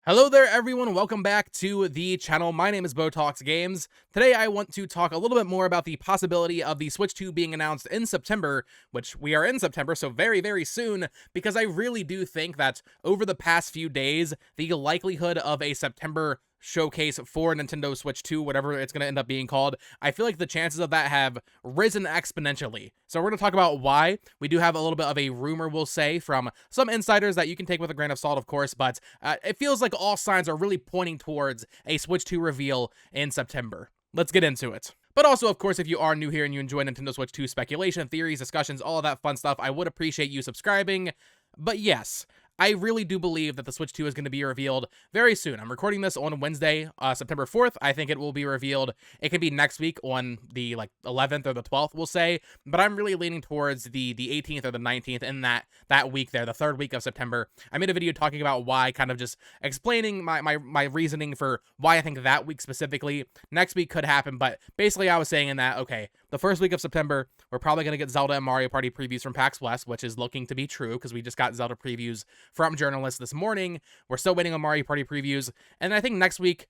Hello there everyone, welcome back to the channel. My name is Botox Games. Today I want to talk a little bit more about the possibility of the Switch 2 being announced in September, which we are in September, so very soon, because I really do think that over the past few days, the likelihood of a September showcase for Nintendo Switch 2, whatever it's going to end up being called, I feel like the chances of that have risen exponentially. So we're going to talk about why. We do have a little bit of a rumor, we'll say, from some insiders that you can take with a grain of salt, of course, but it feels like all signs are really pointing towards a Switch 2 reveal in September. Let's get into it. But also, of course, if you are new here and you enjoy Nintendo Switch 2 speculation, theories, discussions, all of that fun stuff, I would appreciate you subscribing. But yes, I really do believe that the Switch 2 is going to be revealed very soon. I'm recording this on Wednesday, September 4th. I think it will be revealed. It could be next week on the 11th or the 12th, we'll say. But I'm really leaning towards the 18th or the 19th in that week there, the third week of September. I made a video talking about why, kind of just explaining my reasoning for why I think that week specifically. Next week could happen, but basically I was saying in that, okay, the first week of September, we're probably going to get Zelda and Mario Party previews from PAX West, which is looking to be true because we just got Zelda previews from journalists this morning. We're still waiting on Mario Party previews. And I think next week,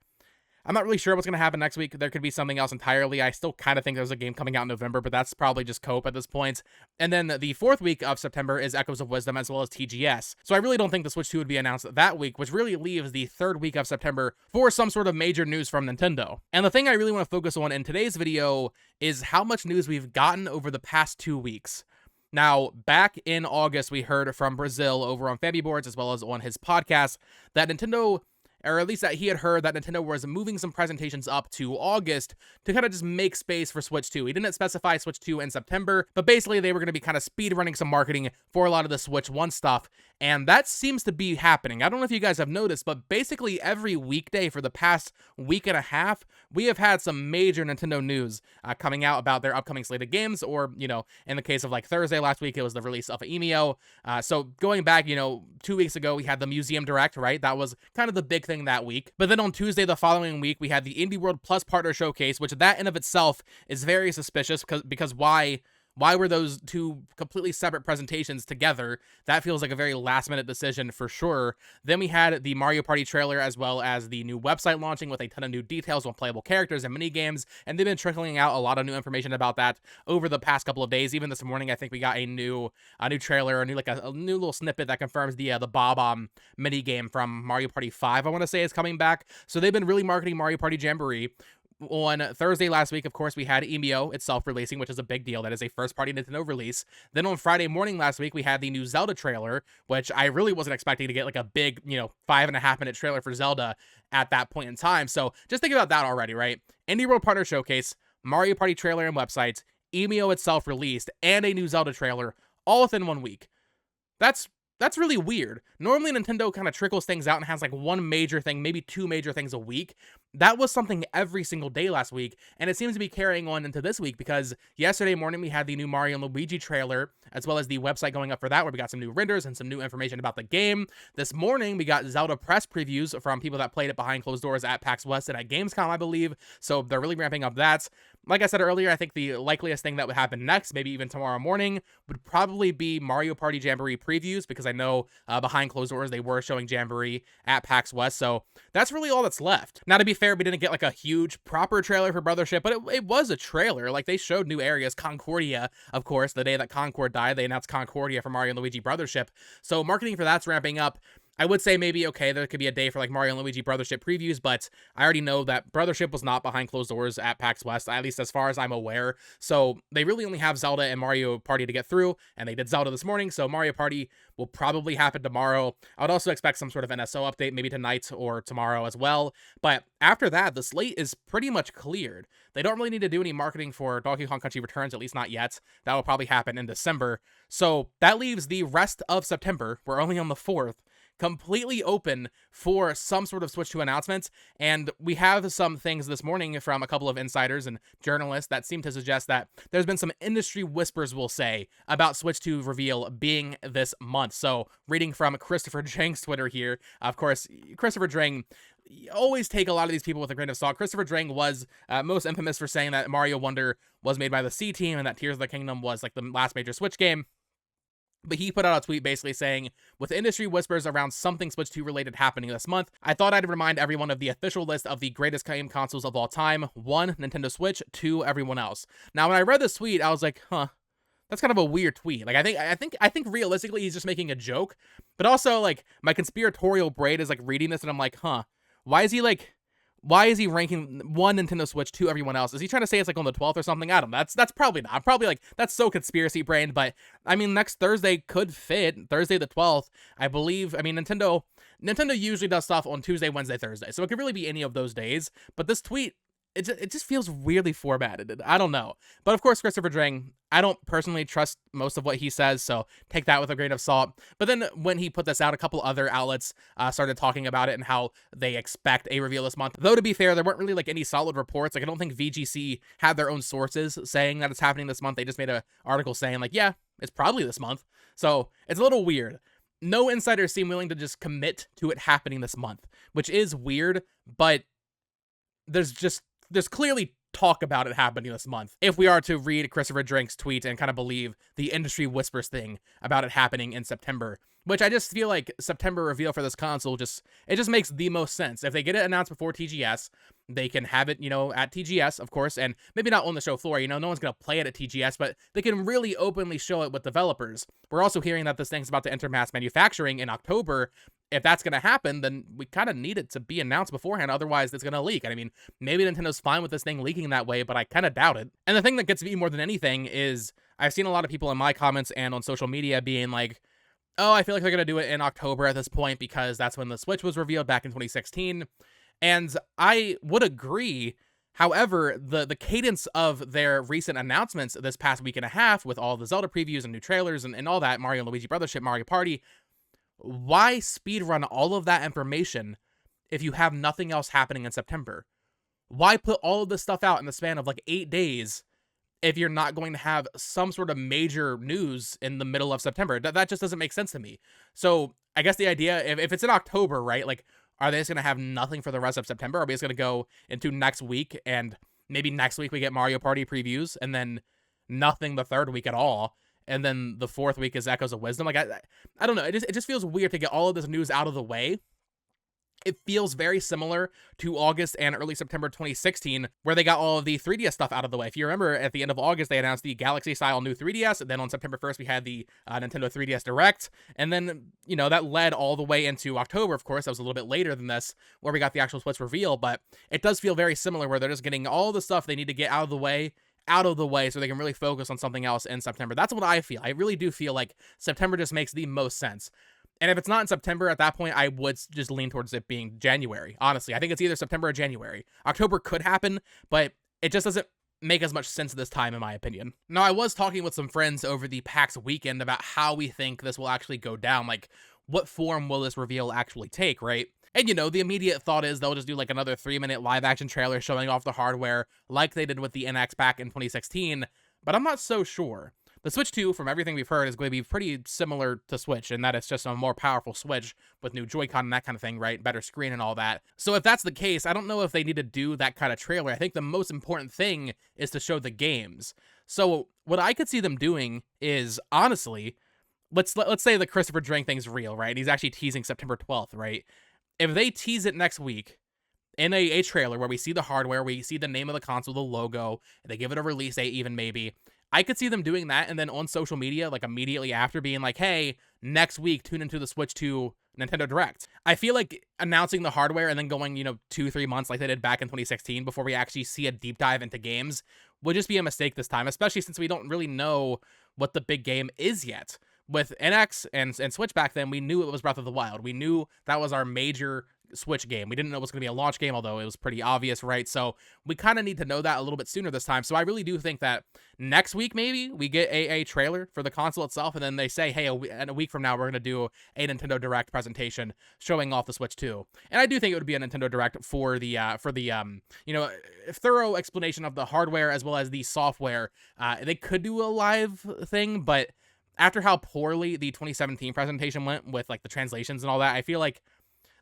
I'm not really sure what's going to happen next week. There could be something else entirely. I still kind of think there's a game coming out in November, but that's probably just cope at this point. And then the fourth week of September is Echoes of Wisdom as well as TGS. So I really don't think the Switch 2 would be announced that week, which really leaves the third week of September for some sort of major news from Nintendo. And the thing I really want to focus on in today's video is how much news we've gotten over the past 2 weeks. Now, back in August, we heard from Brazil over on Fabiboards as well as on his podcast that Nintendo, or at least that he had heard that Nintendo was moving some presentations up to August to kind of just make space for Switch 2. He didn't specify Switch 2 in September, but basically they were going to be kind of speed running some marketing for a lot of the Switch 1 stuff, and that seems to be happening. I don't know if you guys have noticed, but basically every weekday for the past week and a half, we have had some major Nintendo news coming out about their upcoming slate of games, or, in the case of like Thursday last week, it was the release of Emio. So going back, 2 weeks ago, we had the Museum Direct, right? That was kind of the big thing that week. But then on Tuesday the following week, we had the Indie World Plus Partner Showcase, which that in of itself is very suspicious because why were those two completely separate presentations together? That feels like a very last-minute decision for sure. Then we had the Mario Party trailer as well as the new website launching with a ton of new details on playable characters and mini-games, and they've been trickling out a lot of new information about that over the past couple of days. Even this morning, I think we got a new trailer, a new little snippet that confirms the Bob-omb mini-game from Mario Party 5, I want to say, is coming back. So they've been really marketing Mario Party Jamboree. On Thursday last week, of course, we had Emio itself releasing, which is a big deal. That is a first-party Nintendo release. Then on Friday morning last week, we had the new Zelda trailer, which I really wasn't expecting to get like a big, 5.5-minute trailer for Zelda at that point in time. So just think about that already, right? Indie World Partner Showcase, Mario Party trailer and websites, Emio itself released, and a new Zelda trailer, all within 1 week. That's really weird. Normally, Nintendo kind of trickles things out and has like one major thing, maybe 2 major things a week. That was something every single day last week, and it seems to be carrying on into this week because yesterday morning we had the new Mario and Luigi trailer, as well as the website going up for that, where we got some new renders and some new information about the game. This morning, we got Zelda press previews from people that played it behind closed doors at PAX West and at Gamescom, I believe, so they're really ramping up that. Like I said earlier, I think the likeliest thing that would happen next, maybe even tomorrow morning, would probably be Mario Party Jamboree previews, because I know behind closed doors they were showing Jamboree at PAX West, so that's really all that's left. Now, to be fair, we didn't get like a huge proper trailer for Brothership, but it was a trailer. Like, they showed new areas. Concordia, of course, the day that Concord died, they announced Concordia for Mario and Luigi Brothership, so marketing for that's ramping up. I would say maybe, okay, there could be a day for like Mario and Luigi Brothership previews, but I already know that Brothership was not behind closed doors at PAX West, at least as far as I'm aware. So they really only have Zelda and Mario Party to get through, and they did Zelda this morning, so Mario Party will probably happen tomorrow. I would also expect some sort of NSO update maybe tonight or tomorrow as well. But after that, the slate is pretty much cleared. They don't really need to do any marketing for Donkey Kong Country Returns, at least not yet. That will probably happen in December. So that leaves the rest of September, we're only on the 4th, completely open for some sort of Switch 2 announcements, and we have some things this morning from a couple of insiders and journalists that seem to suggest that there's been some industry whispers, we'll say, about Switch 2 reveal being this month. So, reading from Christopher Drang's Twitter here, of course, Christopher Drang, always take a lot of these people with a grain of salt. Christopher Drang was most infamous for saying that Mario Wonder was made by the C Team and that Tears of the Kingdom was like the last major Switch game. But he put out a tweet basically saying, with industry whispers around something Switch 2 related happening this month, I thought I'd remind everyone of the official list of the greatest game consoles of all time. 1, Nintendo Switch. 2, everyone else. Now, when I read this tweet, I was like, huh, that's kind of a weird tweet. Like, I think realistically he's just making a joke. But also, like, my conspiratorial brain is like reading this and I'm like, huh, why is he ranking 1 Nintendo Switch, 2 everyone else? Is he trying to say it's like on the 12th or something? I don't know. That's probably not. I'm probably like, that's so conspiracy brain, but I mean, next Thursday could fit. Thursday the 12th, I believe. I mean, Nintendo usually does stuff on Tuesday, Wednesday, Thursday, so it could really be any of those days. But this tweet, it just feels weirdly formatted. I don't know. But of course, Christopher Drang, I don't personally trust most of what he says, so take that with a grain of salt. But then when he put this out, a couple other outlets started talking about it and how they expect a reveal this month. Though, to be fair, there weren't really like any solid reports. Like, I don't think VGC had their own sources saying that it's happening this month. They just made an article saying like, yeah, it's probably this month. So it's a little weird. No insiders seem willing to just commit to it happening this month, which is weird, but there's clearly talk about it happening this month, if we are to read Christopher Drang's tweet and kind of believe the industry whispers thing about it happening in September, which I just feel like September reveal for this console just makes the most sense. If they get it announced before TGS, they can have it, at TGS, of course, and maybe not on the show floor, no one's going to play it at TGS, but they can really openly show it with developers. We're also hearing that this thing's about to enter mass manufacturing in October. If that's going to happen, then we kind of need it to be announced beforehand, otherwise it's going to leak. I mean, maybe Nintendo's fine with this thing leaking that way, but I kind of doubt it. And the thing that gets me more than anything is I've seen a lot of people in my comments and on social media being like, oh, I feel like they're going to do it in October at this point because that's when the Switch was revealed back in 2016. And I would agree. However, the cadence of their recent announcements this past week and a half with all the Zelda previews and new trailers and all that, Mario and Luigi Brothers ship, Mario Party, why speedrun all of that information if you have nothing else happening in September? Why put all of this stuff out in the span of like 8 days if you're not going to have some sort of major news in the middle of September? That just doesn't make sense to me. So I guess the idea, if it's in October, right, like, are they just going to have nothing for the rest of September? Are we just going to go into next week and maybe next week we get Mario Party previews and then nothing the third week at all? And then the fourth week is Echoes of Wisdom. Like, I don't know. It just feels weird to get all of this news out of the way. It feels very similar to August and early September 2016, where they got all of the 3DS stuff out of the way. If you remember, at the end of August, they announced the Galaxy-style new 3DS, and then on September 1st, we had the Nintendo 3DS Direct, and then, that led all the way into October, of course. That was a little bit later than this, where we got the actual Switch reveal, but it does feel very similar, where they're just getting all the stuff they need to get out of the way so they can really focus on something else in September. That's what I feel. I really do feel like September just makes the most sense. And if it's not in September, at that point, I would just lean towards it being January. Honestly, I think it's either September or January. October could happen, but it just doesn't make as much sense this time, in my opinion. Now, I was talking with some friends over the PAX weekend about how we think this will actually go down. Like, what form will this reveal actually take, right? And, the immediate thought is they'll just do like another 3-minute live-action trailer showing off the hardware like they did with the NX back in 2016, but I'm not so sure. The Switch 2, from everything we've heard, is going to be pretty similar to Switch in that it's just a more powerful Switch with new Joy-Con and that kind of thing, right? Better screen and all that. So if that's the case, I don't know if they need to do that kind of trailer. I think the most important thing is to show the games. So what I could see them doing is, honestly, let's say the Christopher Drang thing's real, right? And he's actually teasing September 12th, right? If they tease it next week in a trailer where we see the hardware, we see the name of the console, the logo, they give it a release date even maybe, I could see them doing that, and then on social media, like immediately after, being like, hey, next week, tune into the Switch 2 Nintendo Direct. I feel like announcing the hardware and then going, 2-3 months like they did back in 2016 before we actually see a deep dive into games would just be a mistake this time, especially since we don't really know what the big game is yet. With NX and Switch back then, we knew it was Breath of the Wild. We knew that was our major Switch game. We didn't know it was going to be a launch game, although it was pretty obvious, right? So we kind of need to know that a little bit sooner this time. So I really do think that next week, maybe, we get a trailer for the console itself, and then they say, hey, in a week from now, we're going to do a Nintendo Direct presentation showing off the Switch 2. And I do think it would be a Nintendo Direct for the thorough explanation of the hardware as well as the software. They could do a live thing, but after how poorly the 2017 presentation went with like the translations and all that, I feel like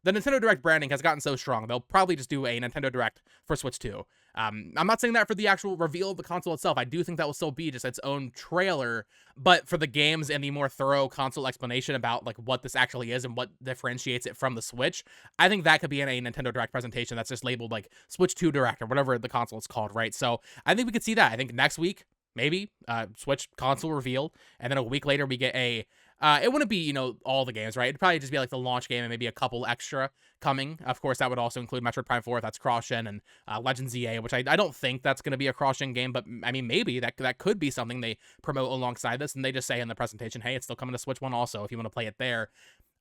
the Nintendo Direct branding has gotten so strong, they'll probably just do a Nintendo Direct for Switch 2. I'm not saying that for the actual reveal of the console itself. I do think that will still be just its own trailer, but for the games and the more thorough console explanation about like what this actually is and what differentiates it from the Switch, I think that could be in a Nintendo Direct presentation that's just labeled like Switch 2 Direct or whatever the console is called, right? So I think we could see that. I think next week, maybe, Switch console reveal, and then a week later we get a it wouldn't be, all the games, right? It'd probably just be like the launch game and maybe a couple extra coming. Of course, that would also include Metroid Prime 4 if that's cross-gen, and Legends EA, which I don't think that's going to be a cross-gen game, but I mean, maybe that could be something they promote alongside this, and they just say in the presentation, hey, it's still coming to Switch 1 also if you want to play it there.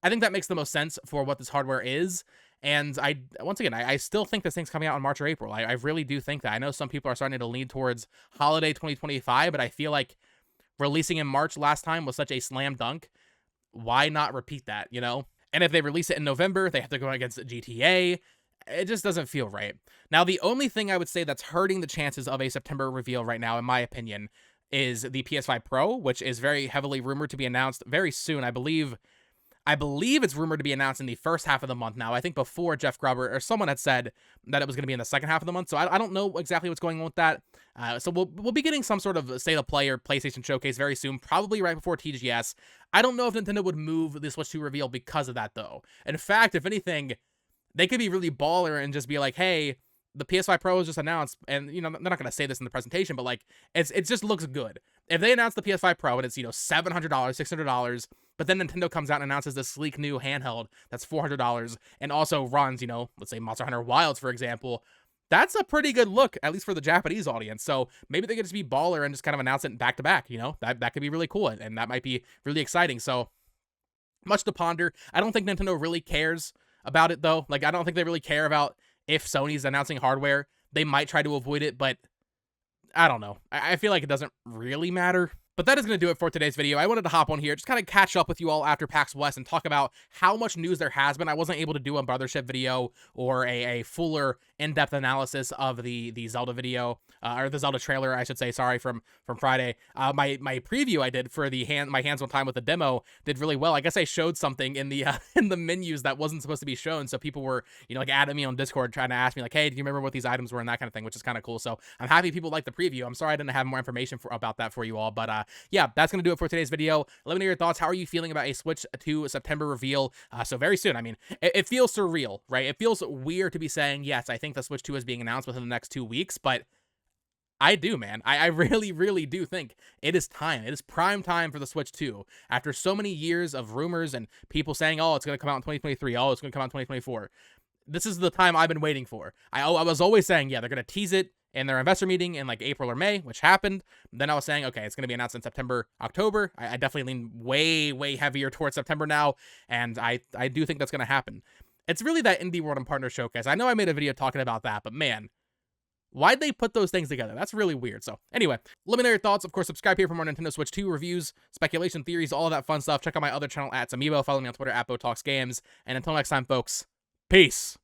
I think that makes the most sense for what this hardware is. And once again, I still think this thing's coming out in March or April. I really do think that. I know some people are starting to lean towards holiday 2025, but I feel like releasing in March last time was such a slam dunk. Why not repeat that, And if they release it in November, they have to go against GTA. It just doesn't feel right. Now, the only thing I would say that's hurting the chances of a September reveal right now, in my opinion, is the PS5 Pro, which is very heavily rumored to be announced very soon. I believe it's rumored to be announced in the first half of the month now. I think before Jeff Gruber or someone had said that it was going to be in the second half of the month. So I don't know exactly what's going on with that. So we'll be getting some sort of state of play or PlayStation showcase very soon, probably right before TGS. I don't know if Nintendo would move the Switch 2 reveal because of that, though. In fact, if anything, they could be really baller and just be like, hey, the PS5 Pro is just announced, and they're not going to say this in the presentation, but like it just looks good. If they announce the PS5 Pro and it's $700, $600, but then Nintendo comes out and announces this sleek new handheld that's $400 and also runs, let's say Monster Hunter Wilds, for example, that's a pretty good look, at least for the Japanese audience. So maybe they could just be baller and just kind of announce it back to back. That could be really cool, and that might be really exciting. So much to ponder. I don't think Nintendo really cares about it, though. Like, I don't think they really care about if Sony's announcing hardware. They might try to avoid it, but I don't know. I feel like it doesn't really matter. But that is going to do it for today's video. I wanted to hop on here, just kind of catch up with you all after PAX West and talk about how much news there has been. I wasn't able to do a Brothership video or a fuller in-depth analysis of the Zelda video, or the Zelda trailer, I should say, sorry, from Friday. My preview I did for my hands-on time with the demo did really well. I guess I showed something in the in the menus that wasn't supposed to be shown, so people were, like, adding me on Discord trying to ask me, like, hey, do you remember what these items were and that kind of thing, which is kind of cool. So I'm happy people like the preview. I'm sorry I didn't have more information about that for you all, but yeah, that's going to do it for today's video. Let me know your thoughts. How are you feeling about a Switch 2 September reveal? So very soon. I mean, it feels surreal, right? It feels weird to be saying, yes, I think the Switch 2 is being announced within the next 2 weeks, but I do, man. I really, really do think it is time. It is prime time for the Switch 2. After so many years of rumors and people saying, oh, it's going to come out in 2023. Oh, it's going to come out in 2024. This is the time I've been waiting for. I was always saying, yeah, they're going to tease it in their investor meeting in like April or May, which happened. Then I was saying, okay, it's going to be announced in September, October. I definitely lean way, way heavier towards September now, and I do think that's going to happen. It's really that Indie World and Partner Showcase. I know I made a video talking about that, but man, why'd they put those things together? That's really weird. So anyway, let me know your thoughts. Of course, subscribe here for more Nintendo Switch 2 reviews, speculation theories, all of that fun stuff. Check out my other channel at Amiibo. Follow me on Twitter at BoTalksGames. And until next time, folks, peace.